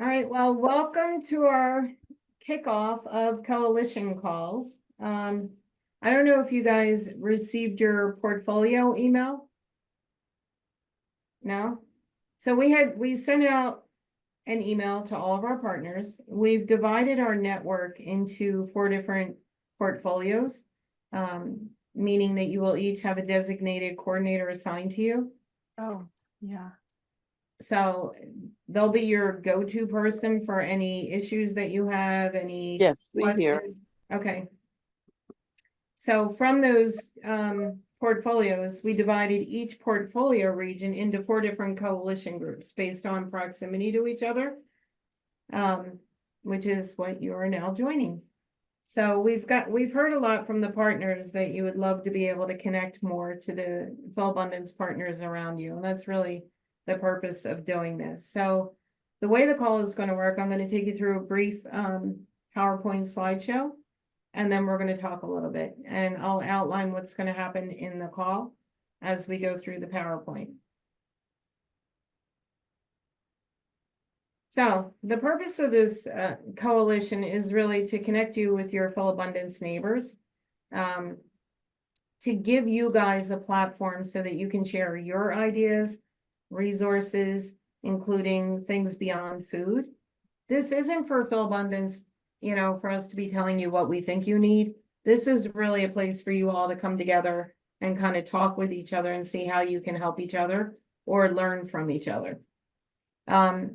All right, well, welcome to our kickoff of coalition calls. I don't know if you guys received your portfolio email. No? So we sent out an email to all of our partners. We've divided our network into 4 different portfolios, meaning that you will each have a designated coordinator assigned to you. Oh, yeah. So they'll be your go-to person for any issues that you have, any Yes, we hear. questions. Okay. So from those portfolios, we divided each portfolio region into 4 different coalition groups based on proximity to each other, which is what you are now joining. So we've heard a lot from the partners that you would love to be able to connect more to the Philabundance partners around you. And that's really the purpose of doing this. So the way the call is going to work, I'm going to take you through a brief PowerPoint slideshow, and then we're going to talk a little bit, and I'll outline what's going to happen in the call as we go through the PowerPoint. So the purpose of this coalition is really to connect you with your Philabundance neighbors, to give you guys a platform so that you can share your ideas, resources, including things beyond food. This isn't for Philabundance, for us to be telling you what we think you need. This is really a place for you all to come together and kind of talk with each other and see how you can help each other or learn from each other. For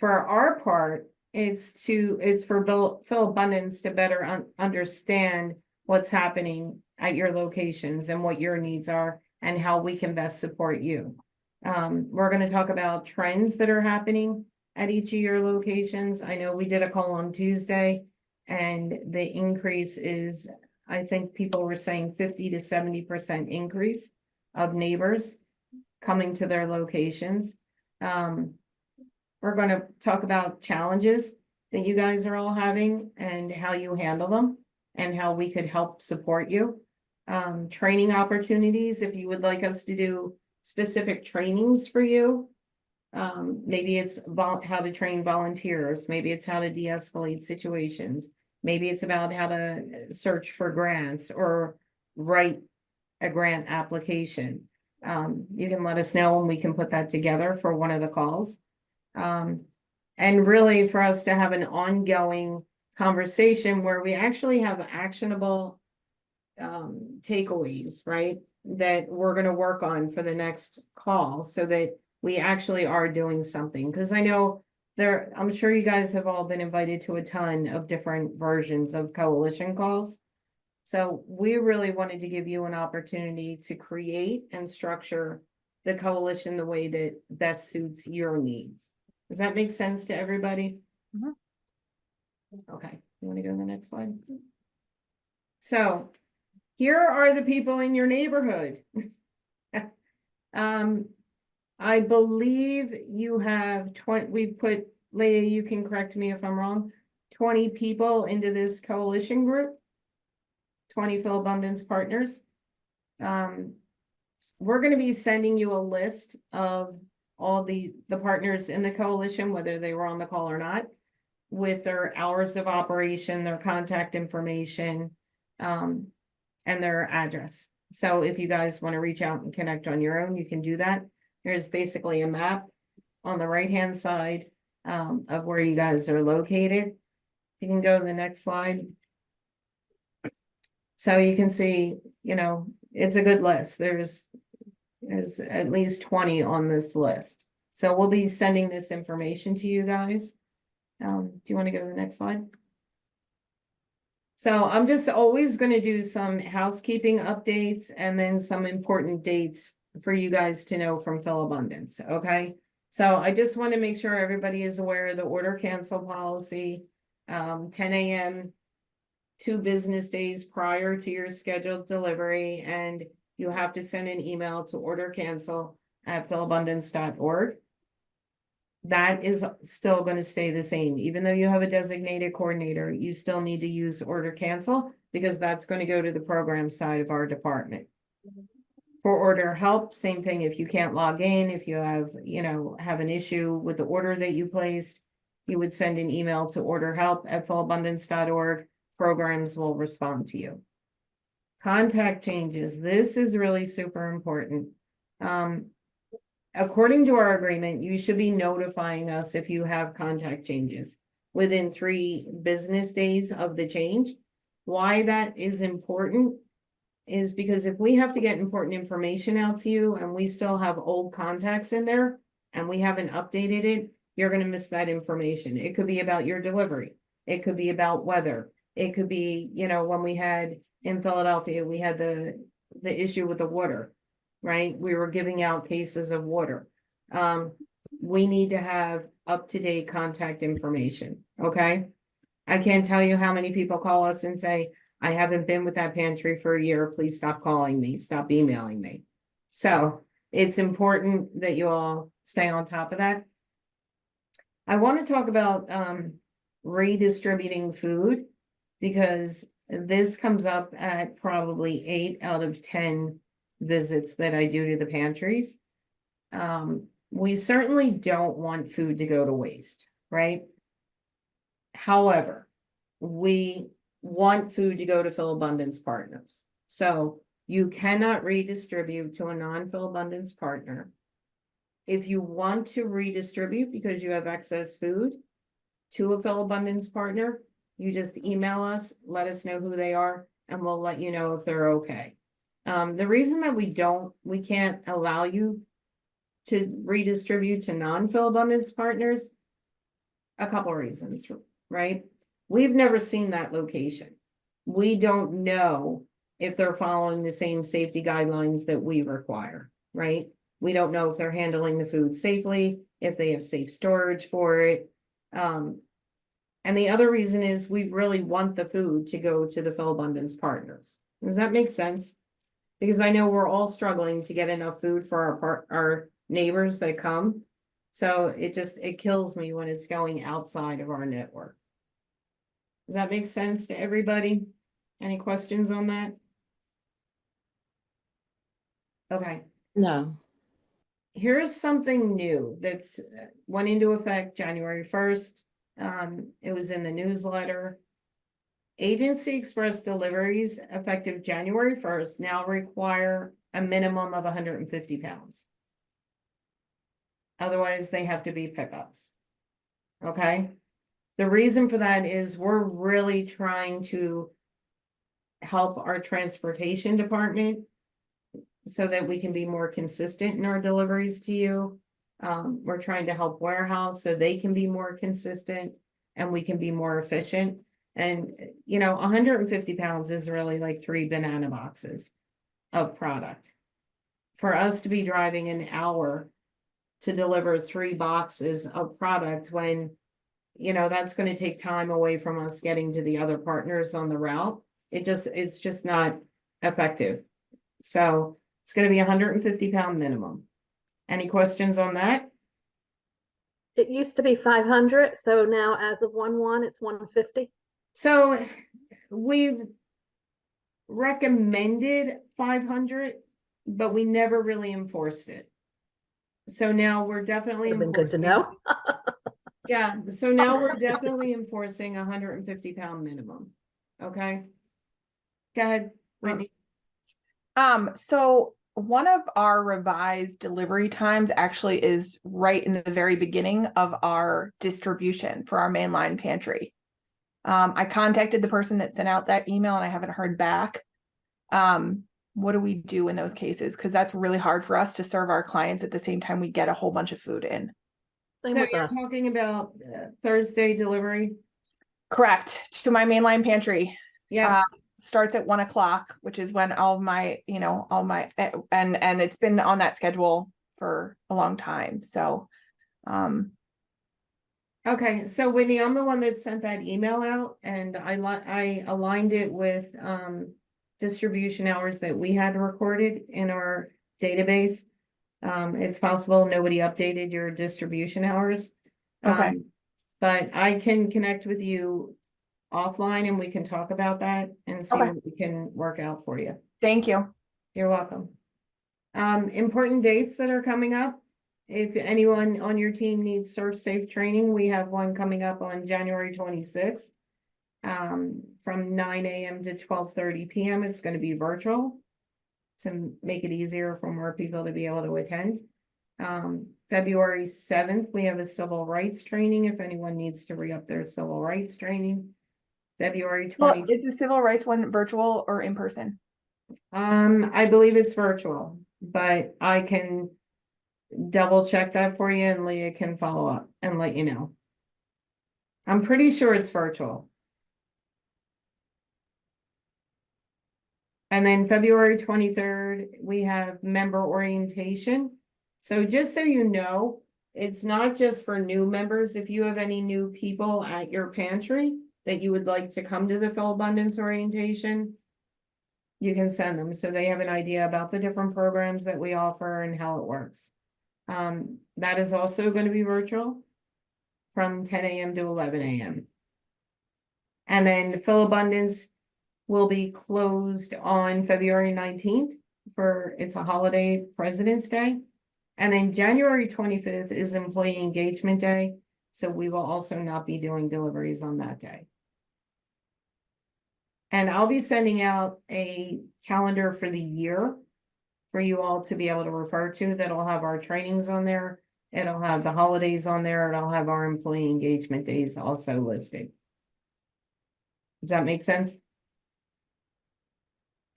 our part, it's for Philabundance to better understand what's happening at your locations and what your needs are and how we can best support you. We're going to talk about trends that are happening at each of your locations. I know we did a call on Tuesday, and the increase is, I think people were saying 50 to 70% increase of neighbors coming to their locations. We're going to talk about challenges that you guys are all having and how you handle them and how we could help support you. Training opportunities, if you would like us to do specific trainings for you. Maybe it's how to train volunteers. Maybe it's how to de-escalate situations. Maybe it's about how to search for grants or write a grant application. You can let us know and we can put that together for one of the calls. And really for us to have an ongoing conversation where we actually have actionable takeaways, right? That we're going to work on for the next call so that we actually are doing something. Because I know I'm sure you guys have all been invited to a ton of different versions of coalition calls. So we really wanted to give you an opportunity to create and structure the coalition the way that best suits your needs. Does that make sense to everybody? Mm-hmm. Okay, you want to go to the next slide? So here are the people in your neighborhood. I believe you have 20, we've put, Leah, you can correct me if I'm wrong, 20 people into this coalition group, 20 Philabundance partners. We're going to be sending you a list of all the partners in the coalition, whether they were on the call or not, with their hours of operation, their contact information, and their address. So if you guys want to reach out and connect on your own, you can do that. There's basically a map on the right-hand side of where you guys are located. You can go to the next slide. So you can see, it's a good list. There's at least 20 on this list. So we'll be sending this information to you guys. Do you want to go to the next slide? So I'm just always going to do some housekeeping updates and then some important dates for you guys to know from Philabundance. Okay. So I just want to make sure everybody is aware of the order cancel policy, 10 a.m. 2 business days prior to your scheduled delivery. And you have to send an email to ordercancel@philabundance.org. That is still going to stay the same. Even though you have a designated coordinator, you still need to use order cancel because that's going to go to the program side of our department. For order help, same thing. If you can't log in, if you have, have an issue with the order that you placed, you would send an email to orderhelp@philabundance.org. Programs will respond to you. Contact changes. This is really super important. According to our agreement, you should be notifying us if you have contact changes within 3 business days of the change. Why that is important is because if we have to get important information out to you and we still have old contacts in there and we haven't updated it, you're going to miss that information. It could be about your delivery. It could be about weather. It could be, when we had in Philadelphia, we had the issue with the water, right? We were giving out cases of water. We need to have up-to-date contact information, okay? I can't tell you how many people call us and say, I haven't been with that pantry for a year. Please stop calling me, stop emailing me. So it's important that you all stay on top of that. I want to talk about redistributing food, because this comes up at probably 8 out of 10 visits that I do to the pantries. We certainly don't want food to go to waste, right? However, we want food to go to Philabundance partners. So you cannot redistribute to a non-Philabundance partner. If you want to redistribute because you have excess food to a Philabundance partner, you just email us, let us know who they are, and we'll let you know if they're okay. The reason that we can't allow you to redistribute to non-Philabundance partners, a couple reasons, right? We've never seen that location. We don't know if they're following the same safety guidelines that we require, right? We don't know if they're handling the food safely, if they have safe storage for it. And the other reason is we really want the food to go to the Philabundance partners. Does that make sense? Because I know we're all struggling to get enough food for our neighbors that come. So it kills me when it's going outside of our network. Does that make sense to everybody? Any questions on that? Okay. No. Here's something new that's went into effect January 1st. It was in the newsletter. Agency Express deliveries effective January 1st now require a minimum of 150 pounds. Otherwise, they have to be pickups. Okay. The reason for that is we're really trying to help our transportation department so that we can be more consistent in our deliveries to you. We're trying to help warehouse so they can be more consistent and we can be more efficient. And, 150 pounds is really like 3 banana boxes of product. For us to be driving an hour to deliver 3 boxes of product when, that's going to take time away from us getting to the other partners on the route. It's just not effective. So it's going to be 150 pound minimum. Any questions on that? It used to be 500, so now as of 1/1, it's 150. So we've recommended 500, but we never really enforced it. So now we're definitely Would have been good to enforcing. know. Yeah, so now we're definitely enforcing 150 pound minimum. Okay. Go ahead, Whitney. So one of our revised delivery times actually is right in the very beginning of our distribution for our mainline pantry. I contacted the person that sent out that email and I haven't heard back. What do we do in those cases? Because that's really hard for us to serve our clients at the same time we get a whole bunch of food in. Same So with you're us. talking about Thursday delivery? Correct. To my mainline pantry. Yeah. Starts at 1 o'clock, which is when all my, and it's been on that schedule for a long time. So, Okay, so Whitney, I'm the one that sent that email out and I aligned it with distribution hours that we had recorded in our database. It's possible nobody updated your distribution hours. okay. But I can connect with you offline and we can talk about that and see Okay. what we can work out for you. Thank you. You're welcome. Important dates that are coming up. If anyone on your team needs Surf Safe training, we have one coming up on January 26th. From 9 AM to 12:30 PM. It's gonna be virtual to make it easier for more people to be able to attend. February 7th, we have a civil rights training, if anyone needs to re-up their civil rights training. February Well, 20, is the civil rights one virtual or in person? I believe it's virtual, but I can double check that for you and Leah can follow up and let you know. I'm pretty sure it's virtual. And then February 23rd, we have member orientation. So just so you know, it's not just for new members. If you have any new people at your pantry that you would like to come to the Phil Abundance orientation, you can send them so they have an idea about the different programs that we offer and how it works. That is also going to be virtual from 10 AM to 11 AM. And then Phil Abundance will be closed on February 19th for, it's a holiday, President's Day. And then January 25th is Employee Engagement Day. So we will also not be doing deliveries on that day. And I'll be sending out a calendar for the year for you all to be able to refer to that'll have our trainings on there. It'll have the holidays on there. It'll have our employee engagement days also listed. Does that make sense?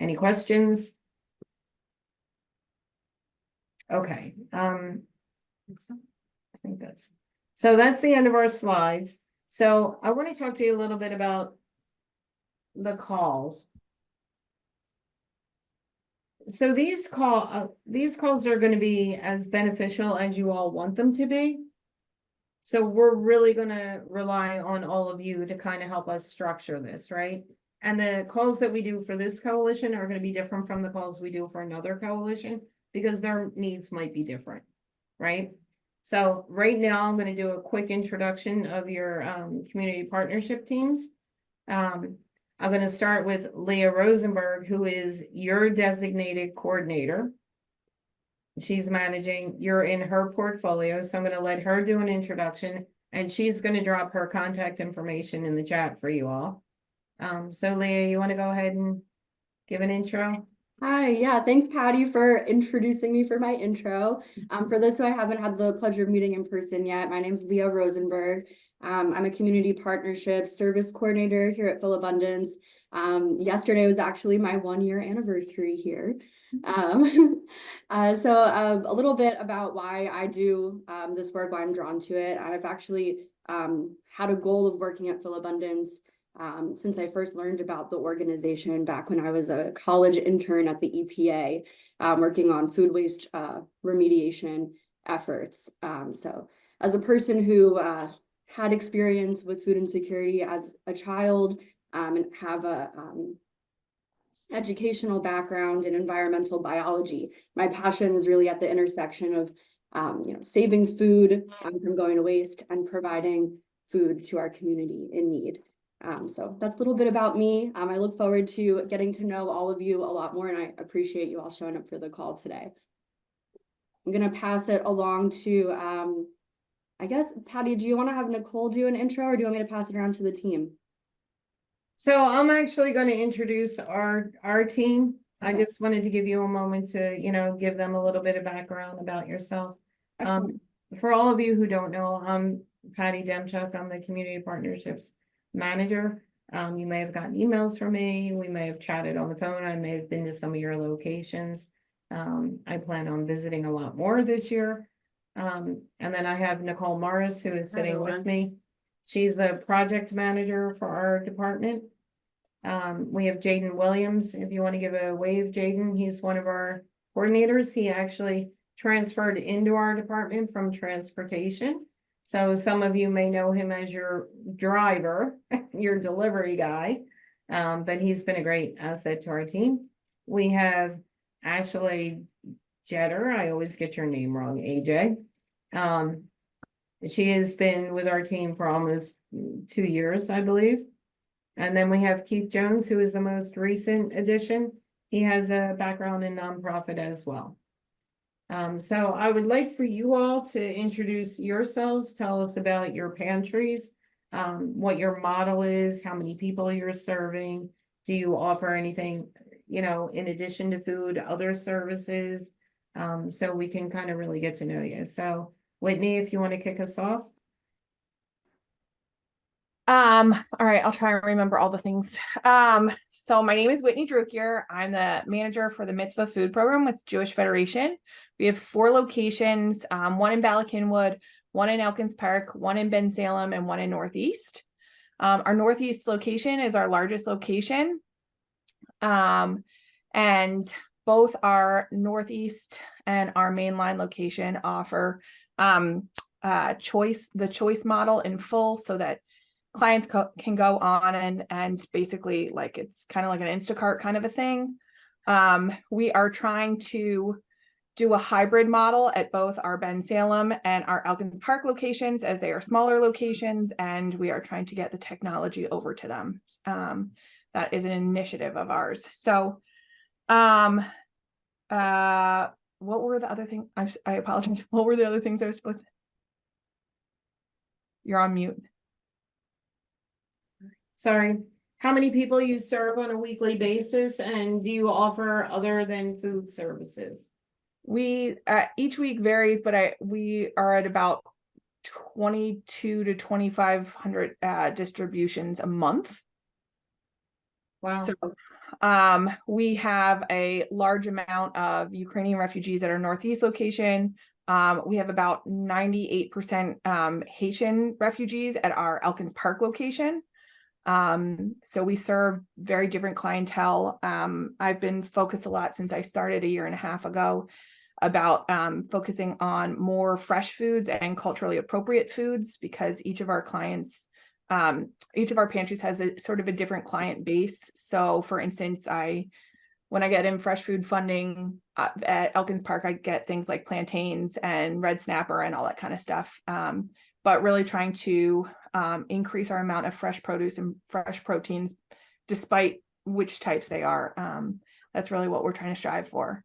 Any questions? Okay, I think that's the end of our slides. So I want to talk to you a little bit about the calls. So these calls are going to be as beneficial as you all want them to be. So we're really going to rely on all of you to kind of help us structure this, right? And the calls that we do for this coalition are going to be different from the calls we do for another coalition because their needs might be different, right? So right now I'm going to do a quick introduction of your community partnership teams. I'm going to start with Leah Rosenberg, who is your designated coordinator. She's managing, you're in her portfolio, so I'm going to let her do an introduction and she's going to drop her contact information in the chat for you all. So Leah, you want to go ahead and give an intro? Hi, yeah, thanks Patty for introducing me for my intro. For those who I haven't had the pleasure of meeting in person yet, my name is Leah Rosenberg. I'm a community partnership service coordinator here at Phil Abundance. Yesterday was actually my 1-year anniversary here. So a little bit about why I do this work, why I'm drawn to it. I've actually had a goal of working at Phil Abundance since I first learned about the organization back when I was a college intern at the EPA, working on food waste remediation efforts. So as a person who had experience with food insecurity as a child and have a educational background in environmental biology, my passion is really at the intersection of saving food from going to waste and providing food to our community in need. So that's a little bit about me. I look forward to getting to know all of you a lot more, and I appreciate you all showing up for the call today. I'm going to pass it along to, I guess, Patty, do you want to have Nicole do an intro, or do you want me to pass it around to the team? So I'm actually going to introduce our team. Okay. I just wanted to give you a moment to, give them a little bit of background about yourself. Excellent. For all of you who don't know, I'm Patty Demchuk. I'm the Community Partnerships Manager. You may have gotten emails from me. We may have chatted on the phone. I may have been to some of your locations. I plan on visiting a lot more this year. And then I have Nicole Morris, who is sitting with me. She's the project manager for our department. We have Jaden Williams. If you want to give a wave, Jaden, he's one of our coordinators. He actually transferred into our department from transportation. So some of you may know him as your driver, your delivery guy, but he's been a great asset to our team. We have Ashley Jetter. I always get your name wrong, AJ. She has been with our team for almost 2 years, I believe. And then we have Keith Jones, who is the most recent addition. He has a background in nonprofit as well. So I would like for you all to introduce yourselves, tell us about your pantries, what your model is, how many people you're serving. Do you offer anything, in addition to food, other services? So we can kind of really get to know you. So Whitney, if you want to kick us off. All right, I'll try and remember all the things. So my name is Whitney Drukier. I'm the manager for the Mitzvah Food Program with Jewish Federation. We have 4 locations, one in Bala Cynwyd, one in Elkins Park, one in Bensalem, and one in Northeast. Our Northeast location is our largest location. And both our Northeast and our mainline location offer the choice model in full, so that clients can go on and basically, like, it's kind of like an Instacart kind of a thing. We are trying to do a hybrid model at both our Bensalem and our Elkins Park locations, as they are smaller locations, and we are trying to get the technology over to them. That is an initiative of ours. So, what were the other things? I apologize. What were the other things I was supposed to? You're on mute. Sorry. How many people you serve on a weekly basis, and do you offer other than food services? We each week varies, but we are at about 22 to 2,500 distributions a month. Wow. So we have a large amount of Ukrainian refugees at our Northeast location. We have about 98% Haitian refugees at our Elkins Park location. So we serve very different clientele. I've been focused a lot since I started a year and a half ago about focusing on more fresh foods and culturally appropriate foods, because each of our clients, each of our pantries has a sort of a different client base. So for instance, when I get in fresh food funding at Elkins Park, I get things like plantains and red snapper and all that kind of stuff. But really trying to increase our amount of fresh produce and fresh proteins, despite which types they are. That's really what we're trying to strive for.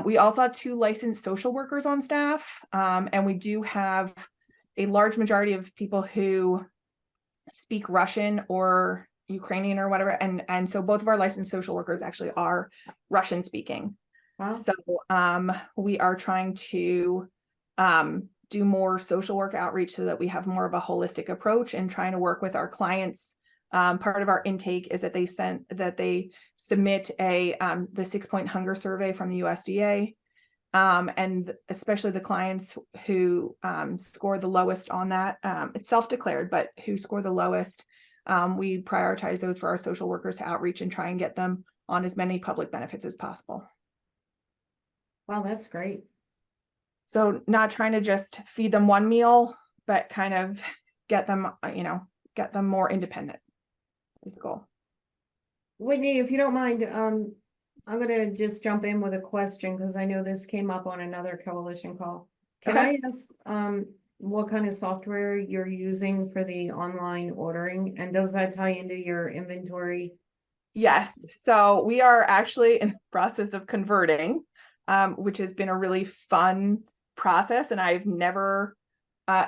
We also have 2 licensed social workers on staff, and we do have a large majority of people who speak Russian or Ukrainian or whatever, and so both of our licensed social workers actually are Russian speaking. Wow. So we are trying to do more social work outreach so that we have more of a holistic approach, and trying to work with our clients. Part of our intake is that they submit the 6-point hunger survey from the USDA, and especially the clients who score the lowest on that. It's self-declared, but who score the lowest, we prioritize those for our social workers to outreach and try and get them on as many public benefits as possible. Wow, that's great. So not trying to just feed them one meal, but kind of get them, get them more independent is the goal. Whitney, if you don't mind, I'm gonna just jump in with a question, because I know this came up on another coalition call. Can Okay. I ask what kind of software you're using for the online ordering, and does that tie into your inventory? Yes. So we are actually in the process of converting, which has been a really fun process, and I've never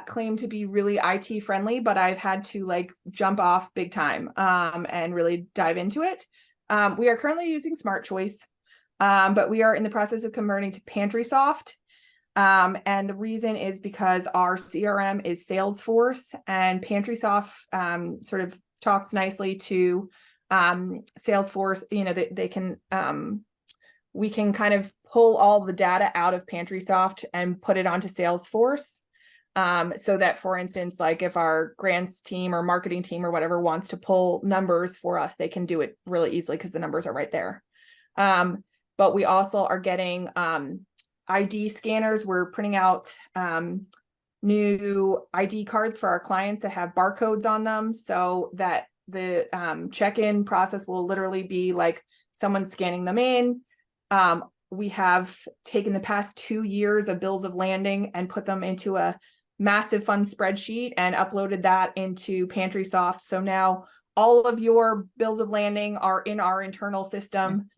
claimed to be really IT friendly, but I've had to jump off big time and really dive into it. We are currently using Smart Choice, but we are in the process of converting to PantrySoft. And the reason is because our CRM is Salesforce, and PantrySoft sort of talks nicely to Salesforce. They can we can kind of pull all the data out of PantrySoft and put it onto Salesforce. So that, for instance, like if our grants team or marketing team or whatever wants to pull numbers for us, they can do it really easily because the numbers are right there. But we also are getting ID scanners. We're printing out new ID cards for our clients that have barcodes on them, so that the check-in process will literally be like someone scanning them in. We have taken the past 2 years of bills of landing and put them into a massive fun spreadsheet and uploaded that into PantrySoft. So now all of your bills of landing are in our internal system.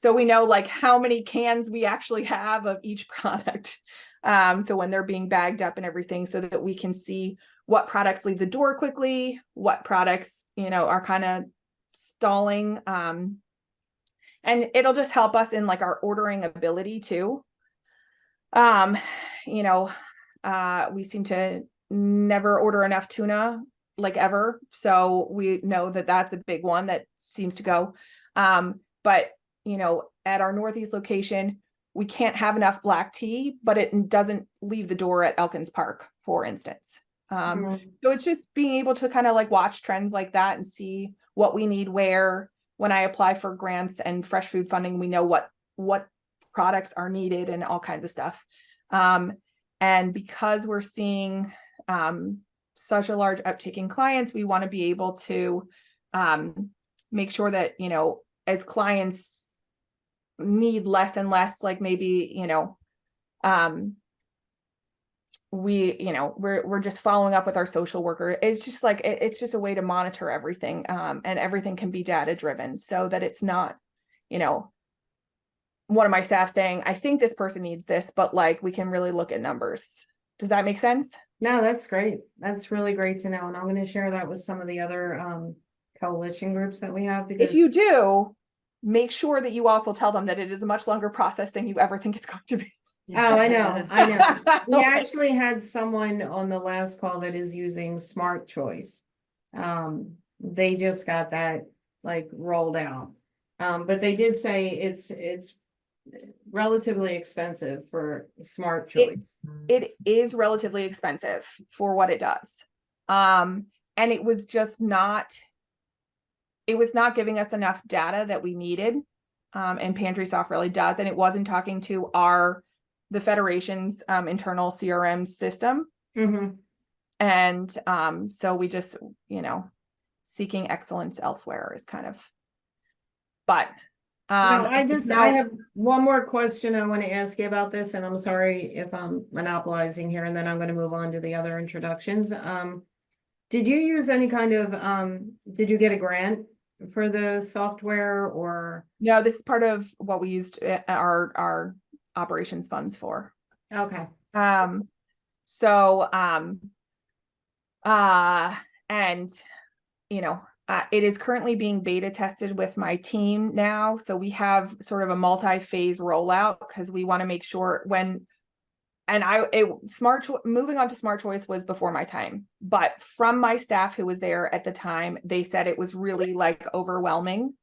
So we know like how many cans we actually have of each product. So when they're being bagged up and everything, so that we can see what products leave the door quickly, what products, are kind of stalling. And it'll just help us in like our ordering ability too. We seem to never order enough tuna like ever. So we know that that's a big one that seems to go. But at our Northeast location, we can't have enough black tea, but it doesn't leave the door at Elkins Park, for instance. So it's just being able to kind of like watch trends like that and see what we need where. When I apply for grants and fresh food funding, we know what products are needed and all kinds of stuff. And because we're seeing such a large uptick in clients, we want to be able to make sure that, as clients need less and less, like maybe, we're just following up with our social worker. It's just like, it's just a way to monitor everything. And everything can be data driven so that it's not, one of my staff saying, I think this person needs this, but like, we can really look at numbers. Does that make sense? No, that's great. That's really great to know. And I'm going to share that with some of the other coalition groups that we have, because If you do, make sure that you also tell them that it is a much longer process than you ever think it's going to be. Oh, I know. We actually had someone on the last call that is using Smart Choice. They just got that like rolled out. But they did say it's relatively expensive for Smart Choice. It is relatively expensive for what it does. And it was not giving us enough data that we needed. And PantrySoft really does. And it wasn't talking to the Federation's internal CRM system. Mm-hmm. And so we just, seeking excellence elsewhere is kind of, but I have one more question I want to ask you about this, and I'm sorry if I'm monopolizing here, and then I'm going to move on to the other introductions. Did you use any kind of, did you get a grant for the software, or? No, this is part of what we used our operations funds for. Okay. And it is currently being beta tested with my team now. So we have sort of a multi-phase rollout because we want to make sure moving on to Smart Choice was before my time, but from my staff who was there at the time, they said it was really like overwhelming.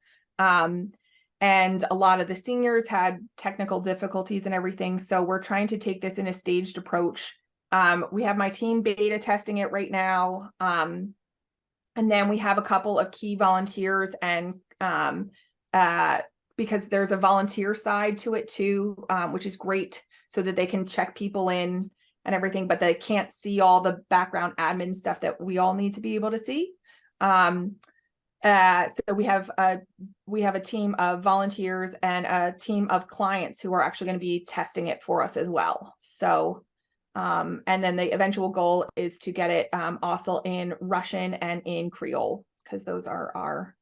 And a lot of the seniors had technical difficulties and everything. So we're trying to take this in a staged approach. We have my team beta testing it right now. And then we have a couple of key volunteers and because there's a volunteer side to it too, which is great so that they can check people in and everything, but they can't see all the background admin stuff that we all need to be able to see. So we have a team of volunteers and a team of clients who are actually going to be testing it for us as well. So and then the eventual goal is to get it also in Russian and in Creole, because those are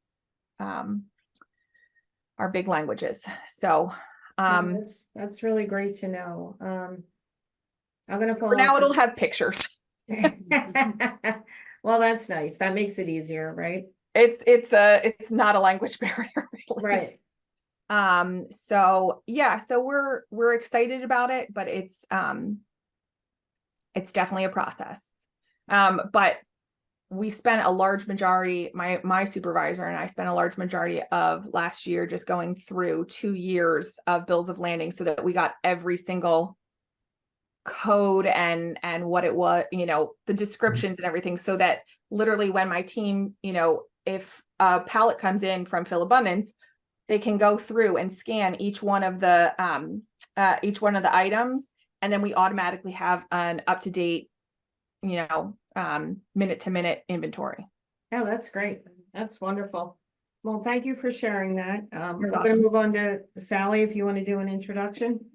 our big languages. So that's really great to know. I'm gonna follow for now up it'll have pictures. Well, that's nice. That makes it easier, right? It's not a language barrier, really. Right. So yeah, so we're excited about it, but it's definitely a process. But we spent a large majority, my supervisor and I spent a large majority of last year just going through 2 years of bills of landing so that we got every single code and what it was, the descriptions and everything, so that literally when my team, if a pallet comes in from Philabundance, they can go through and scan each one of the items, and then we automatically have an up-to-date, minute-to-minute inventory. Oh, that's great. That's wonderful. Well, thank you for sharing that. I'm You're going to welcome. move on to Sally, if you want to do an introduction.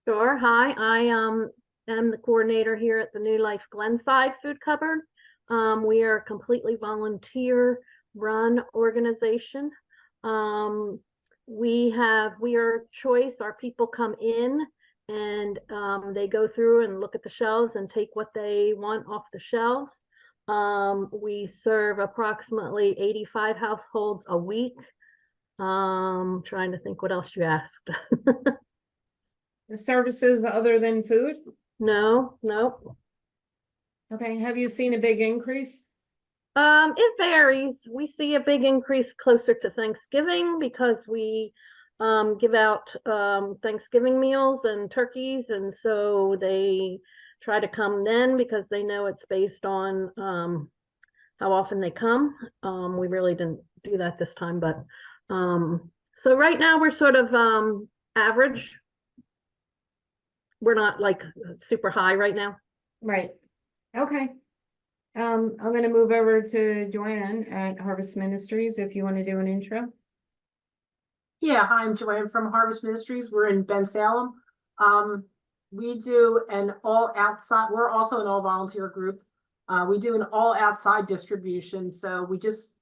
Sure. Hi, I am the coordinator here at the New Life Glenside Food Cupboard. We are completely volunteer. run organization. We are choice. Our people come in and they go through and look at the shelves and take what they want off the shelves. We serve approximately 85 households a week. Trying to think what else you asked. The services other than food? No, no. Okay, have you seen a big increase? It varies. We see a big increase closer to Thanksgiving because we give out Thanksgiving meals and turkeys, and so they try to come then because they know it's based on how often they come. We really didn't do that this time, but so right now we're sort of average. We're not like super high right now. Right, okay. I'm gonna move over to Joanne at Harvest Ministries, if you want to do an intro. Yeah, hi, I'm Joanne from Harvest Ministries. We're in Ben Salem. We do an all outside, we're also an all volunteer group. We do an all outside distribution. So we just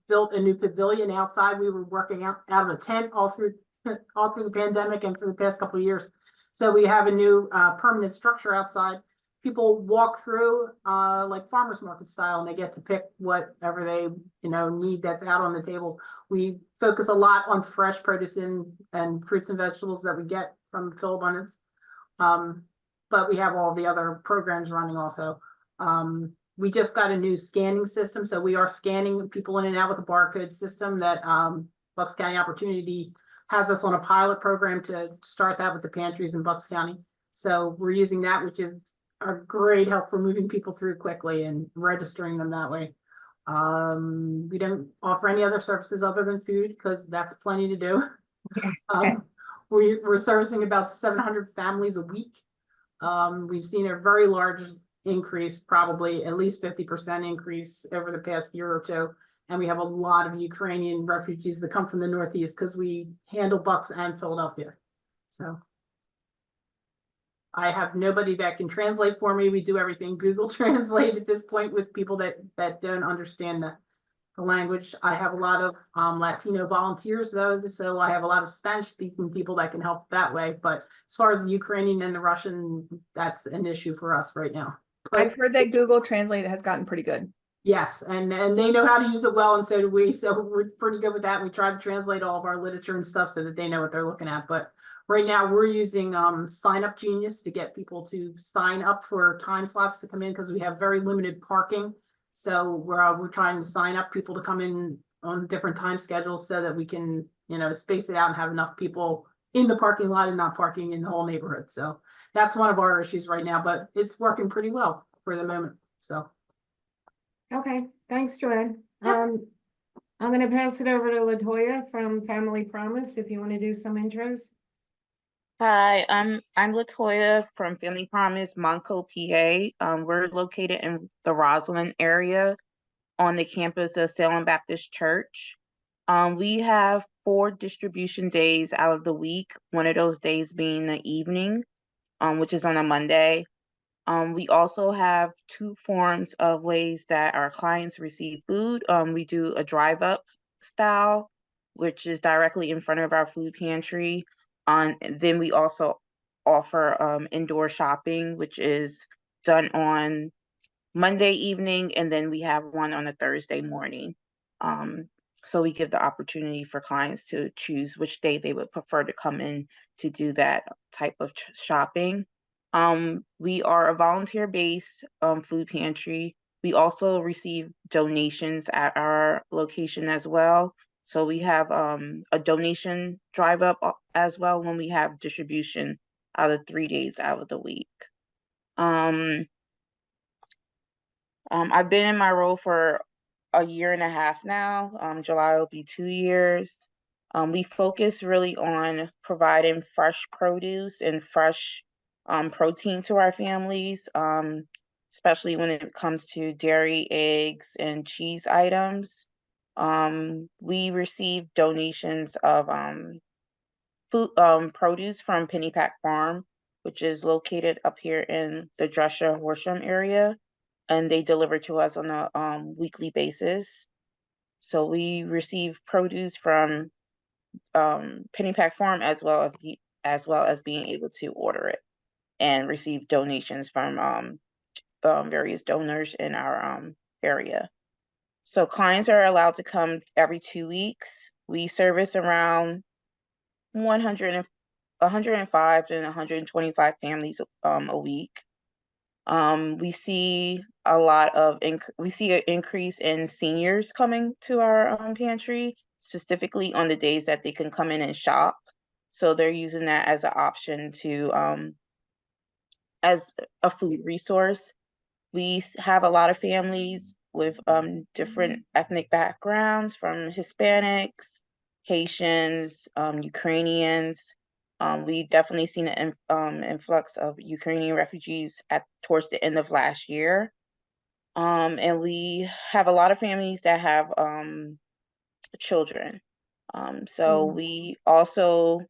built a new pavilion outside. We were working out of a tent all through the pandemic and for the past couple of years. So we have a new permanent structure outside. People walk through like farmers market style, and they get to pick whatever they need that's out on the table. We focus a lot on fresh produce and fruits and vegetables that we get from Philabundance. But we have all the other programs running also. We just got a new scanning system, so we are scanning people in and out with a barcode system that Bucks County Opportunity has us on a pilot program to start that with the pantries in Bucks County. So we're using that, which is a great help for moving people through quickly and registering them that way. We don't offer any other services other than food because that's plenty to do. We're servicing about 700 families a week. We've seen a very large increase, probably at least 50% increase over the past year or two. And we have a lot of Ukrainian refugees that come from the Northeast because we handle Bucks and Philadelphia. So I have nobody that can translate for me. We do everything Google Translate at this point with people that don't understand the language. I have a lot of Latino volunteers though, so I have a lot of Spanish speaking people that can help that way. But as far as the Ukrainian and the Russian, that's an issue for us right now. But I've heard that Google Translate has gotten pretty good. yes, and they know how to use it well, and so do we. So we're pretty good with that. We try to translate all of our literature and stuff so that they know what they're looking at. But right now we're using Sign Up Genius to get people to sign up for time slots to come in because we have very limited parking. So we're trying to sign up people to come in on different time schedules so that we can, space it out and have enough people in the parking lot and not parking in the whole neighborhood. So that's one of our issues right now, but it's working pretty well for the moment. So. Okay, thanks, Joanne. I'm gonna pass it over to LaToya from Family Promise, if you want to do some intros. Hi, I'm LaToya from Family Promise, Monco, PA. We're located in the Roslyn area on the campus of Salem Baptist Church. We have 4 distribution days out of the week, one of those days being the evening, which is on a Monday. We also have 2 forms of ways that our clients receive food. We do a drive-up style, which is directly in front of our food pantry. Then we also offer indoor shopping, which is done on Monday evening, and then we have one on a Thursday morning. So we give the opportunity for clients to choose which day they would prefer to come in to do that type of shopping. We are a volunteer-based food pantry. We also receive donations at our location as well. So we have a donation drive up as well when we have distribution out of 3 days out of the week. I've been in my role for a year and a half now. July will be 2 years. We focus really on providing fresh produce and fresh protein to our families, especially when it comes to dairy, eggs, and cheese items. We receive donations of food produce from Pennypack Farm, which is located up here in the Drescher Horsham area, and they deliver to us on a weekly basis. So we receive produce from Pennypack Farm as well as being able to order it and receive donations from various donors in our area. So clients are allowed to come every 2 weeks. We service around 105 to 125 families a week. We see we see an increase in seniors coming to our pantry, specifically on the days that they can come in and shop. So they're using that as an option to as a food resource. We have a lot of families with different ethnic backgrounds, from Hispanics, Haitians, Ukrainians. We definitely seen an influx of Ukrainian refugees towards the end of last year. And we have a lot of families that have children. So Mhm. we also,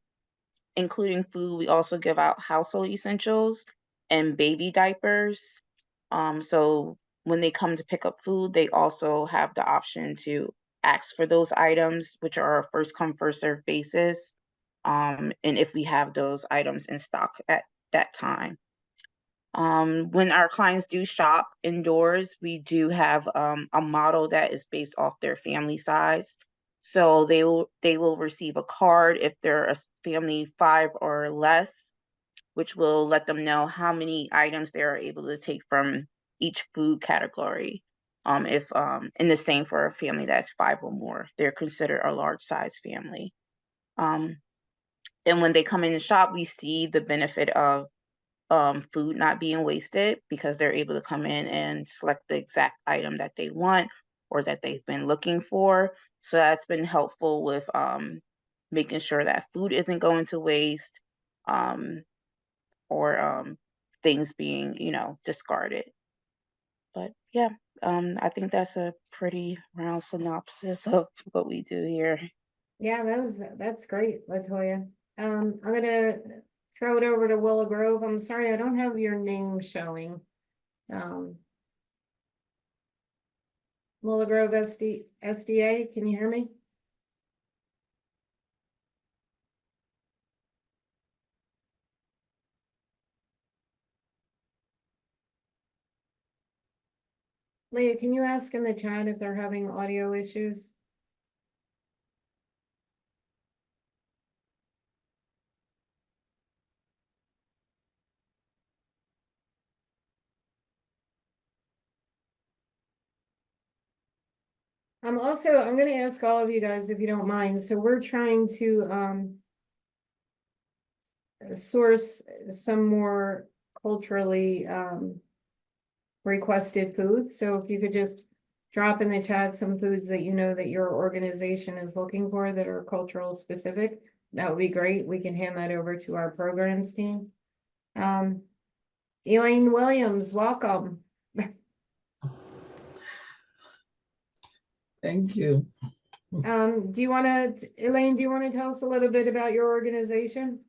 including food, we also give out household essentials and baby diapers. So when they come to pick up food, they also have the option to ask for those items, which are a first come, first served basis. And if we have those items in stock at that time. When our clients do shop indoors, we do have a model that is based off their family size. So they will receive a card if they're a family 5 or less, which will let them know how many items they are able to take from each food category. If and the same for a family that's 5 or more, they're considered a large size family. And when they come in the shop, we see the benefit of food not being wasted, because they're able to come in and select the exact item that they want or that they've been looking for. So that's been helpful with making sure that food isn't going to waste, or things being, discarded. But yeah, I think that's a pretty round synopsis of what we do here. Yeah, that's great, Latoya. I'm gonna throw it over to Willow Grove. I'm sorry, I don't have your name showing. Um. Willow Grove SDA, can you hear me? Leah, can you ask in the chat if they're having audio issues? I'm gonna ask all of you guys if you don't mind. So we're trying to source some more culturally requested foods. So if you could just drop in the chat some foods that you know that your organization is looking for that are cultural specific, that would be great. We can hand that over to our programs team. Elaine Williams, welcome. Thank you. Elaine, do you want to tell us a little bit about your organization?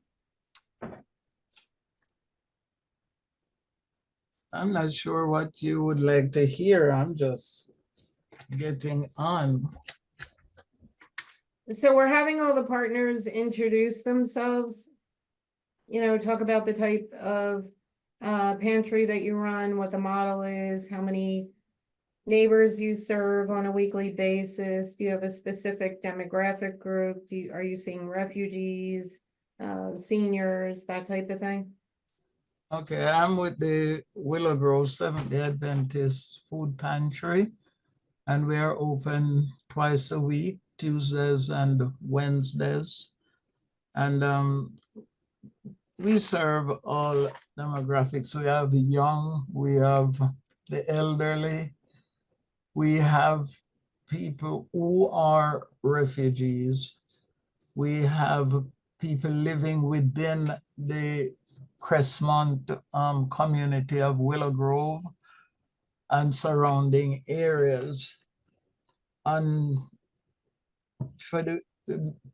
I'm not sure what you would like to hear. I'm just getting on. So we're having all the partners introduce themselves, talk about the type of pantry that you run, what the model is, how many neighbors you serve on a weekly basis. Do you have a specific demographic group? Are you seeing refugees, seniors, that type of thing? Okay, I'm with the Willow Grove Seventh-day Adventist Food Pantry, and we are open twice a week, Tuesdays and Wednesdays. And we serve all demographics. We have young, we have the elderly, we have people who are refugees. We have people living within the Crestmont community of Willow Grove and surrounding areas. On for the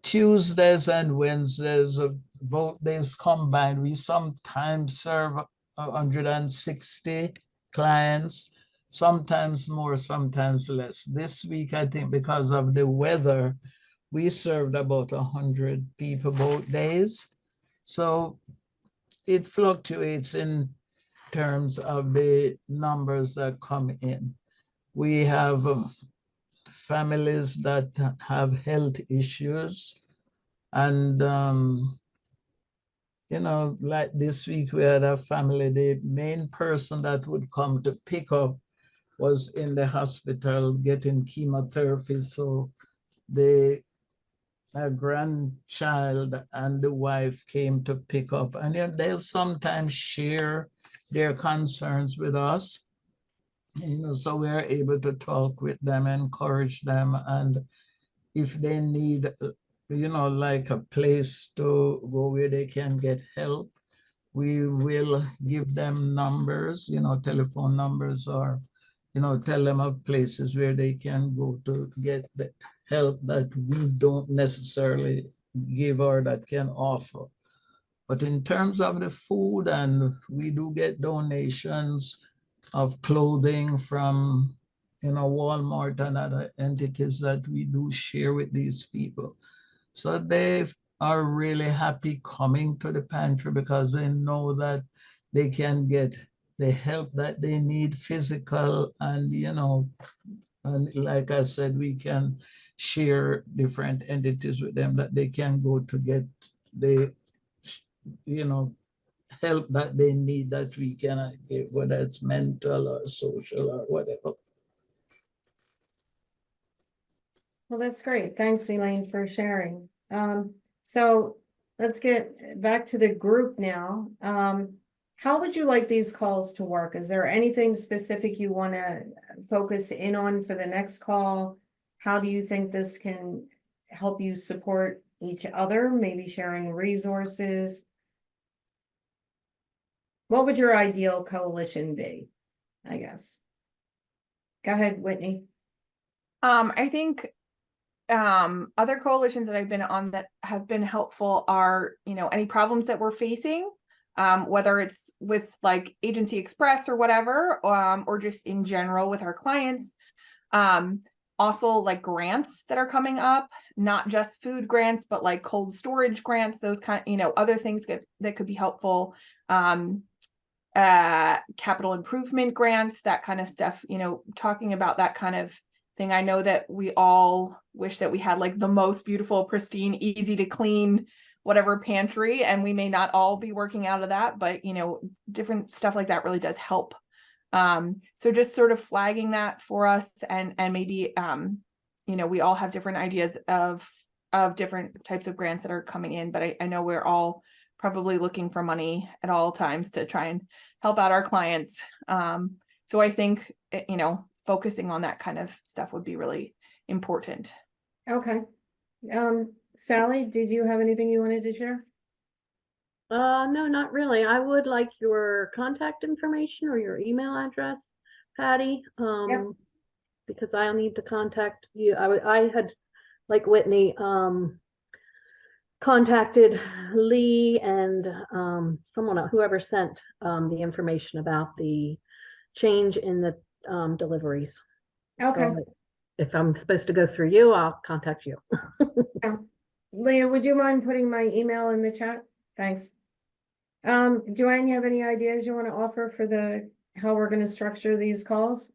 Tuesdays and Wednesdays, both days combined, we sometimes serve 160 clients. sometimes more, sometimes less. This week, I think because of the weather, we served about 100 people both days. So it fluctuates in terms of the numbers that come in. We have families that have health issues, and like this week we had a family, the main person that would come to pick up was in the hospital getting chemotherapy. So the grandchild and the wife came to pick up, and they'll sometimes share their concerns with us. So we are able to talk with them, encourage them, and if they need, like a place to go where they can get help, we will give them numbers, telephone numbers, or, tell them of places where they can go to get the help that we don't necessarily give or that can offer. But in terms of the food, and we do get donations of clothing from, Walmart and other entities that we do share with these people. So they are really happy coming to the pantry because they know that they can get the help that they need, physical, and, and like I said, we can share different entities with them that they can go to get the, help that they need that we cannot give, whether it's mental or social or whatever. Well, that's great. Thanks, Elaine, for sharing. So let's get back to the group now. How would you like these calls to work? Is there anything specific you want to focus in on for the next call? How do you think this can help you support each other, maybe sharing resources? What would your ideal coalition be, I guess? Go ahead, Whitney. I think other coalitions that I've been on that have been helpful are, any problems that we're facing, whether it's with like Agency Express or whatever, or just in general with our clients. Also like grants that are coming up, not just food grants, but like cold storage grants, those kind, other things that could be helpful. Capital improvement grants, that kind of stuff, talking about that kind of thing. I know that we all wish that we had like the most beautiful, pristine, easy to clean, whatever pantry, and we may not all be working out of that, but different stuff like that really does help. So just sort of flagging that for us, and maybe we all have different ideas of different types of grants that are coming in, but I know we're all probably looking for money at all times to try and help out our clients. So I think, focusing on that kind of stuff would be really important. Okay. Sally, did you have anything you wanted to share? No, not really. I would like your contact information or your email address, Patty. Because I'll need to contact you. I had, like Whitney, contacted Lee and someone, whoever sent the information about the change in the deliveries. Okay. So if I'm supposed to go through you, I'll contact you. Leah, would you mind putting my email in the chat? Thanks. Joanne, you have any ideas you want to offer for how we're going to structure these calls?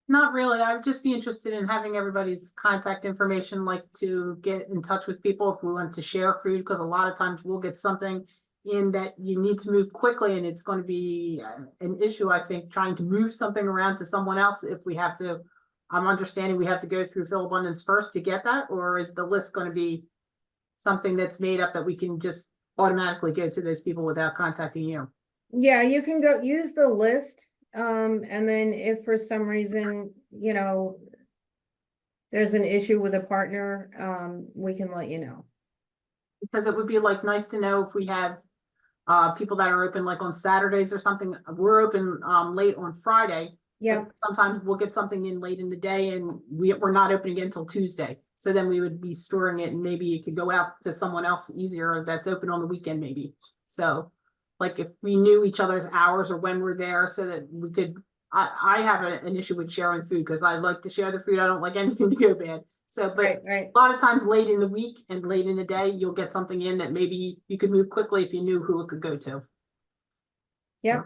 Not really. I'd just be interested in having everybody's contact information, like to get in touch with people if we want to share food, because a lot of times we'll get something in that you need to move quickly, and it's going to be an issue, I think, trying to move something around to someone else if we have to. I'm understanding we have to go through Philabundance first to get that, or is the list going to be something that's made up that we can just automatically go to those people without contacting you? Yeah, you can go use the list. And then if for some reason, there's an issue with a partner, we can let you know. Because it would be like nice to know if we have people that are open like on Saturdays or something. We're open late on Friday. Yeah. Sometimes we'll get something in late in the day and we're not opening again until Tuesday. So then we would be storing it, and maybe it could go out to someone else easier that's open on the weekend maybe. So like if we knew each other's hours or when we're there, so that we could I have an issue with sharing food because I like to share the food. I don't like anything to go bad. So, but Right, right. a lot of times late in the week and late in the day, you'll get something in that maybe you could move quickly if you knew who it could go to. Yep.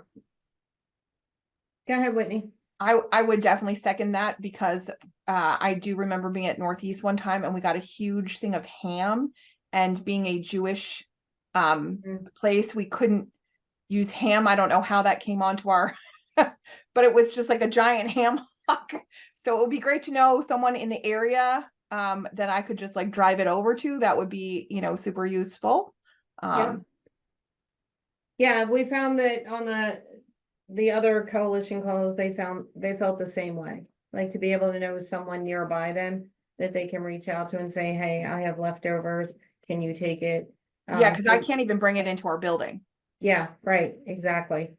Go ahead, Whitney. I would definitely second that because I do remember being at Northeast one time and we got a huge thing of ham, and being a Jewish place, we couldn't use ham. I don't know how that came onto our, but it was just like a giant ham hock. So it would be great to know someone in the area that I could just like drive it over to. That would be, you know, super useful. Yeah, we found that on the other coalition calls, they felt the same way. Like to be able to know someone nearby them that they can reach out to and say, hey, I have leftovers. Can you take it? Yeah, because I can't even bring it into our building. Yeah, right, exactly.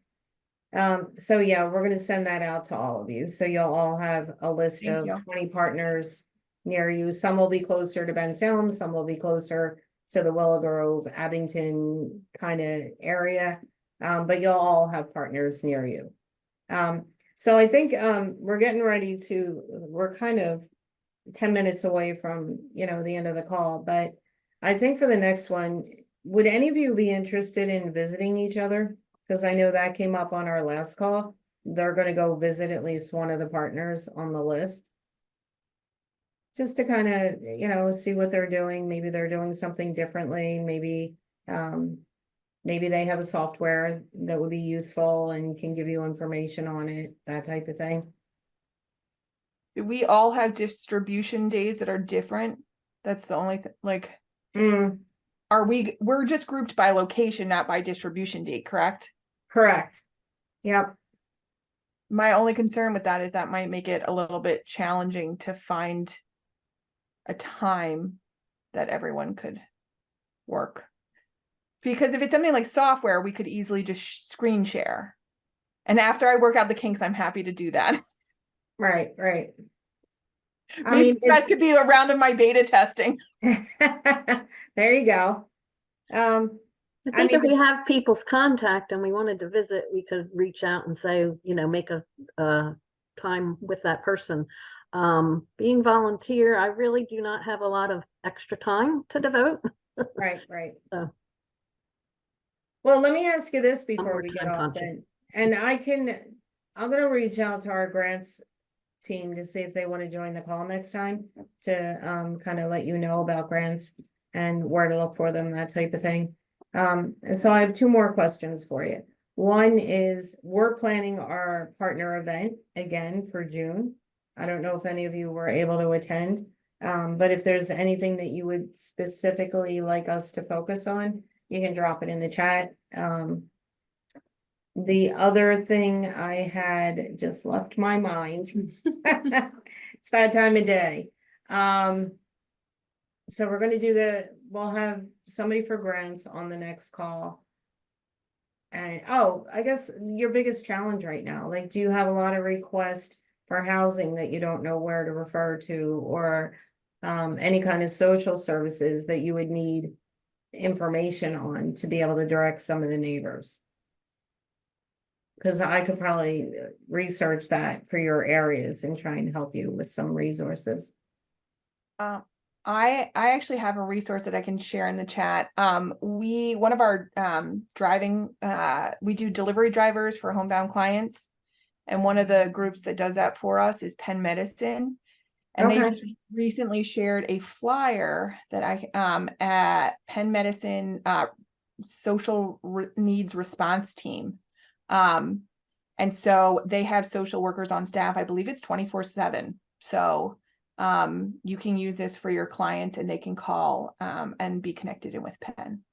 So yeah, we're gonna send that out to all of you. So you'll all have a list Thank of you. 20 partners near you. Some will be closer to Ben Salem, some will be closer to the Willow Grove, Abington kind of area. But you'll all have partners near you. So I think we're getting ready to, we're kind of 10 minutes away from, you know, the end of the call, but I think for the next one, would any of you be interested in visiting each other? Because I know that came up on our last call. They're gonna go visit at least one of the partners on the list. Just to kind of, you know, see what they're doing. Maybe they're doing something differently. Maybe they have a software that would be useful and can give you information on it, that type of thing. We all have distribution days that are different. That's the only thing, like, Mm, we're just grouped by location, not by distribution date, correct? correct. Yep. My only concern with that is that might make it a little bit challenging to find a time that everyone could work. Because if it's something like software, we could easily just screen share. And after I work out the kinks, I'm happy to do that. Right, right. I Maybe mean, that could be a round of my beta testing. there you go. I I think mean, if we it's- have people's contact and we wanted to visit, we could reach out and say, you know, make a time with that person. Being volunteer, I really do not have a lot of extra time to devote. right, right. So. Well, let me ask you this before more we get time off conscious. then. And I'm gonna reach out to our grants team to see if they want to join the call next time to kind of let you know about grants and where to look for them, that type of thing. And so I have two more questions for you. One is, we're planning our partner event again for June. I don't know if any of you were able to attend, but if there's anything that you would specifically like us to focus on, you can drop it in the chat. The other thing I had just left my mind. It's that time of day. So we're gonna we'll have somebody for grants on the next call. And, oh, I guess your biggest challenge right now, like, do you have a lot of requests for housing that you don't know where to refer to, or any kind of social services that you would need information on to be able to direct some of the neighbors? Because I could probably research that for your areas and try and help you with some resources. I actually have a resource that I can share in the chat. One of our driving, we do delivery drivers for homebound clients. And one of the groups that does that for us is Penn Medicine. And they Okay. just recently shared a flyer that at Penn Medicine social needs response team. And so they have social workers on staff. I believe it's 24/7. So you can use this for your clients and they can call and be connected in with Penn.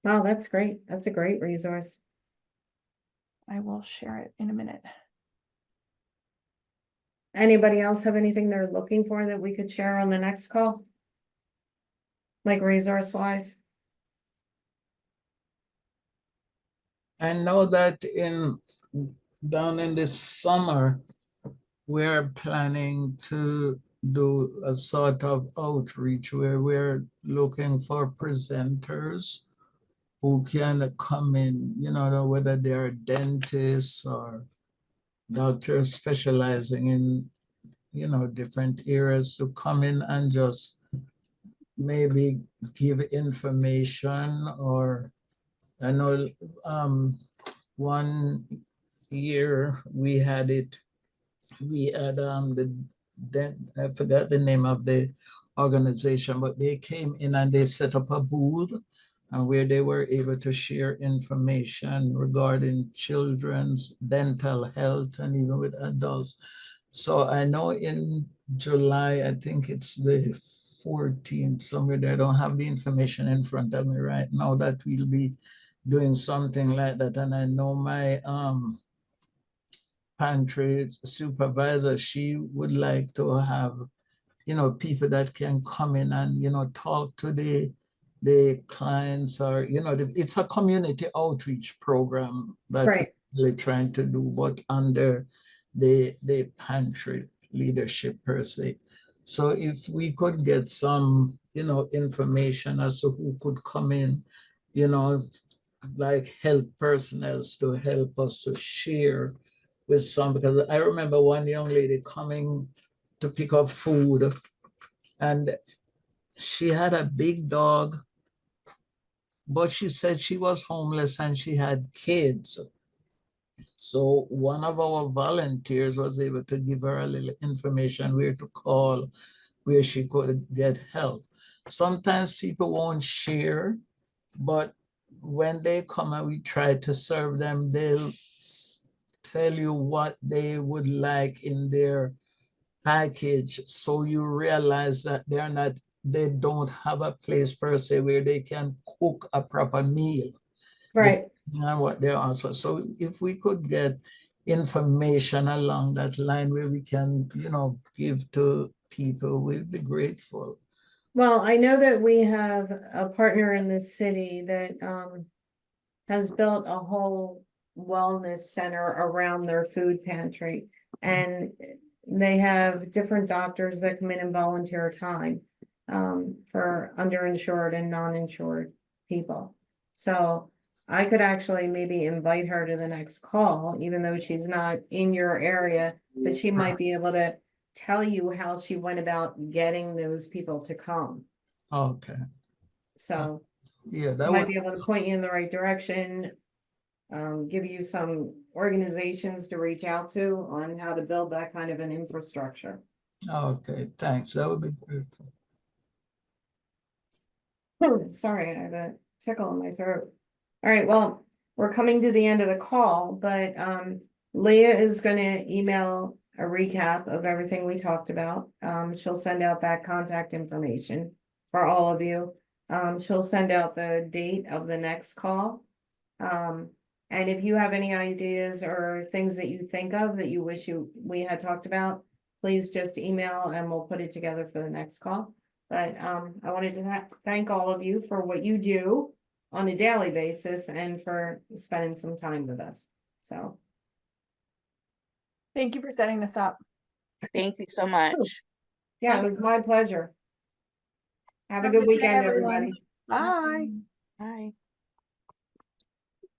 Oh, that's great. That's a great resource. I will share it in a minute. Anybody else have anything they're looking for that we could share on the next call? Like resource wise? I know that down in the summer, we're planning to do a sort of outreach where we're looking for presenters who can come in, you know, whether they're dentists or doctors specializing in, different areas to come in and just maybe give information. Or I know one year we had I forgot the name of the organization, but they came in and they set up a booth where they were able to share information regarding children's dental health and even with adults. So I know in July, I think it's the 14th, somewhere there, I don't have the information in front of me right now, that we'll be doing something like that. And I know my pantry supervisor, she would like to have, people that can come in and, talk to the clients, or, it's a community outreach program that Right. we're trying to do, but under the pantry leadership per se. So if we could get some, information as to who could come in, like health personnel to help us to share with some, because I remember one young lady coming to pick up food, and she had a big dog, but she said she was homeless and she had kids. So one of our volunteers was able to give her a little information where to call, where she could get help. Sometimes people won't share, but when they come and we try to serve them, they'll tell you what they would like in their package. So you realize that they don't have a place per se where they can cook a proper meal. Right. And what they're also. So if we could get information along that line where we can, give to people, we'd be grateful. Well, I know that we have a partner in this city that has built a whole wellness center around their food pantry. And they have different doctors that come in and volunteer time for underinsured and non-insured people. So I could actually maybe invite her to the next call, even though she's not in your area, but she might be able to tell you how she went about getting those people to come. Okay. So Yeah, that might would, be able to point you in the right direction. Give you some organizations to reach out to on how to build that kind of an infrastructure. okay, thanks. That would be grateful. Sorry, I have a tickle in my throat. All right, well, we're coming to the end of the call, but Leah is gonna email a recap of everything we talked about. She'll send out that contact information for all of you. She'll send out the date of the next call. And if you have any ideas or things that you think of that you wish we had talked about, please just email and we'll put it together for the next call. But I wanted to thank all of you for what you do on a daily basis and for spending some time with us. So, Thank you for setting this up. Thank you so much. yeah, it was my pleasure. Have a Have a good good day, weekend, everyone. everybody. Bye. Bye.